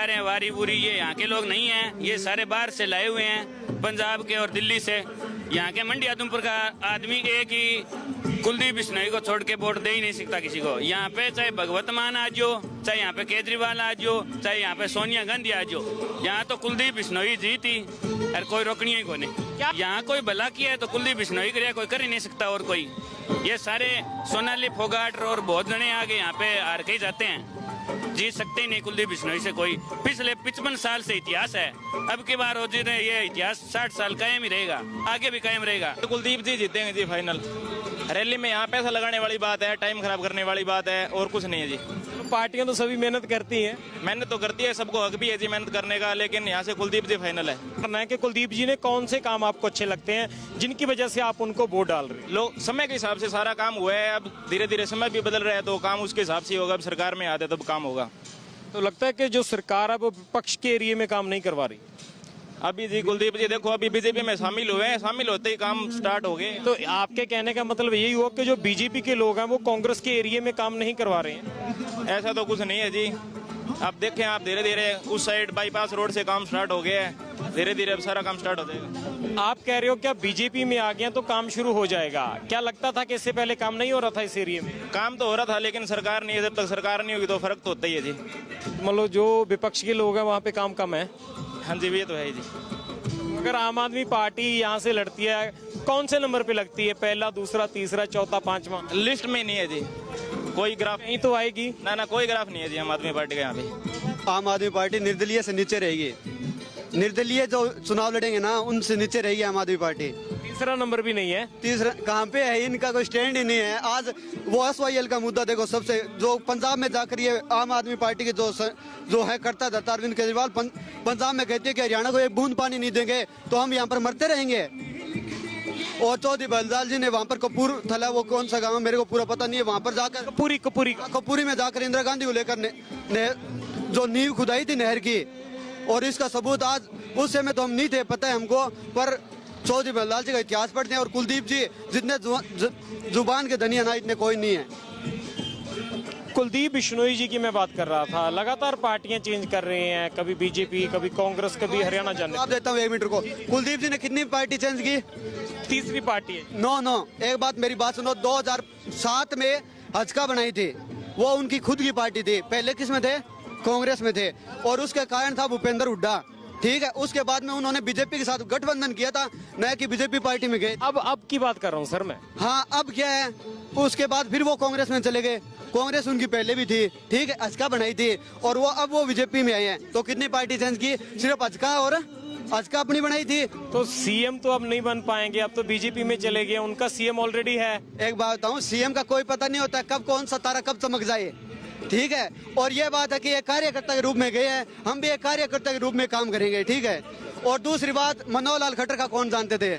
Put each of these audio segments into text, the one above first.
आ रहे हैं, वारी वूरी, ये यहाँ के लोग नहीं हैं, ये सारे बाहर से लाए हुए हैं, पंजाब के और दिल्ली से। यहाँ के मंडी आदमपुर का आदमी एक ही कुलदीप बिश्नोई को छोड़ के वोट दे ही नहीं सकता किसी को। यहाँ पे चाहे भगवत मान आ जाओ, चाहे यहाँ पे केजरीवाल आ जाओ, चाहे यहाँ पे सोनिया गांधी आ जाओ, यहाँ तो कुलदीप बिश्नोई जीती और कोई रोकनी ही को नहीं। यहाँ कोई भला किया है तो कुलदीप बिश्नोई करे, कोई कर ही नहीं सकता और कोई। ये सारे सोनाली फोगाट और बहुत जने आगे यहाँ पे हार के ही जाते हैं, जीत सकते ही नहीं कुलदीप बिश्नोई से कोई। पिछले 55 साल से इतिहास है, अब की बार हो जी रहे, ये इतिहास 60 साल कायम ही रहेगा, आगे भी कायम रहेगा। तो कुलदीप जी जीतेंगे जी फाइनल। रैली में यहाँ पैसा लगाने वाली बात है, टाइम खराब करने वाली बात है, और कुछ नहीं है जी। पार्टियां तो सभी मेहनत करती हैं, मेहनत तो करती है, सबको हक भी है जी मेहनत करने का, लेकिन यहाँ से कुलदीप जी फाइनल है। करना है कि कुलदीप जी ने कौन से काम आपको अच्छे लगते हैं जिनकी वजह से आप उनको वोट डाल रहे हैं? लोग समय के हिसाब से सारा काम हुआ है, अब धीरे धीरे समय भी बदल रहा है तो काम उसके हिसाब से होगा। अब सरकार में आते तब काम होगा। तो लगता है कि जो सरकार है वो विपक्ष के एरिया में काम नहीं करवा रही। अभी जी कुलदीप जी देखो अभी बीजेपी में शामिल हुए हैं, शामिल होते ही काम स्टार्ट हो गए। तो आपके कहने का मतलब यही हुआ कि जो बीजेपी के लोग हैं वो कांग्रेस के एरिया में काम नहीं करवा रहे हैं? ऐसा तो कुछ नहीं है जी। अब देखें आप, धीरे धीरे उस साइड बाईपास रोड से काम स्टार्ट हो गया है, धीरे धीरे अब सारा काम स्टार्ट हो जाएगा। आप कह रहे हो क्या बीजेपी में आ गया तो काम शुरू हो जाएगा? क्या लगता था कि इससे पहले काम नहीं हो रहा था इस एरिया में? काम तो हो रहा था लेकिन सरकार नहीं है, जब तक सरकार नहीं होगी तो फर्क तो होता ही है जी। मतलब जो विपक्ष के लोग हैं वहाँ पे काम कम है? हाँ जी, ये तो है जी। अगर आम आदमी पार्टी यहाँ से लड़ती है, कौन से नंबर पे लगती है? पहला, दूसरा, तीसरा, चौथा, पांचवा? लिस्ट में नहीं है जी कोई ग्राफ। नहीं तो आएगी ना कोई ग्राफ नहीं है जी आम आदमी पार्टी का यहाँ पे। आम आदमी पार्टी निर्दलीय से नीचे रहेगी। निर्दलीय जो चुनाव लड़ेंगे ना उनसे नीचे रहेगी आम आदमी पार्टी। तीसरा नंबर भी नहीं है? तीसरा कहाँ पे है? इनका कोई स्टैंड ही नहीं है। आज वो SYL का मुद्दा देखो, सबसे जो पंजाब में जाकर ये आम आदमी पार्टी के जो है करता था अरविंद केजरीवाल, पंजाब में कहते हैं कि हरियाणा को एक बूंद पानी नहीं देंगे तो हम यहाँ पर मरते रहेंगे। और चौधरी बलदाल जी ने वहाँ पर कपूरथला, वो कौन सा गाँव मेरे को पूरा पता नहीं है, वहाँ पर जाकर कपूरी में जाकर इंदिरा गांधी को लेकर जो नींव खुदाई थी नहर की, और इसका सबूत आज उस समय तो हम नहीं थे, पता है हमको, पर चौधरी बलदाल जी का इतिहास पढ़ते हैं। और कुलदीप जी जितने जुबान के धनी है ना, इतने कोई नहीं है। कुलदीप बिश्नोई जी की मैं बात कर रहा था। लगातार पार्टियां चेंज कर रहे हैं, कभी बीजेपी, कभी कांग्रेस, कभी हरियाणा जाने। आप देता हूँ 1 मिनट को, कुलदीप जी ने कितनी पार्टी चेंज की? तीसरी पार्टी है। नो एक बात मेरी बात सुनो, 2007 में हजका बनाई थी, वो उनकी खुद की पार्टी थी। पहले किस में थे? कांग्रेस में थे, और उसके कारण था भूपेंद्र हुड्डा, ठीक है। उसके बाद में उन्होंने बीजेपी के साथ गठबंधन किया था, न कि बीजेपी पार्टी में गए। अब की बात कर रहा हूँ सर मैं। हाँ, अब क्या है, उसके बाद फिर वो कांग्रेस में चले गए। कांग्रेस उनकी पहले भी थी, ठीक है, हजका बनाई थी, और वो अब वो बीजेपी में आए हैं। तो कितनी पार्टी चेंज की? सिर्फ हजका, और हजका अपनी बनाई थी। तो सीएम तो अब नहीं बन पाएंगे, अब तो बीजेपी में चले गए, उनका सीएम ऑलरेडी है। एक बात बताऊं, सीएम का कोई पता नहीं होता कब कौन सा तारा कब चमक जाए, ठीक है। और ये बात है कि एक कार्यकर्ता के रूप में गए हैं, हम भी एक कार्यकर्ता के रूप में काम करेंगे, ठीक है। और दूसरी बात, मनोहर लाल खट्टर का कौन जानते थे?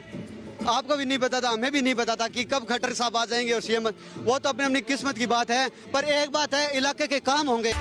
आपको भी नहीं पता था, हमें भी नहीं पता था कि कब खट्टर साहब आ जाएंगे और सीएम। वो तो अपनी अपनी किस्मत की बात है, पर एक बात है, इलाके के काम होंगे।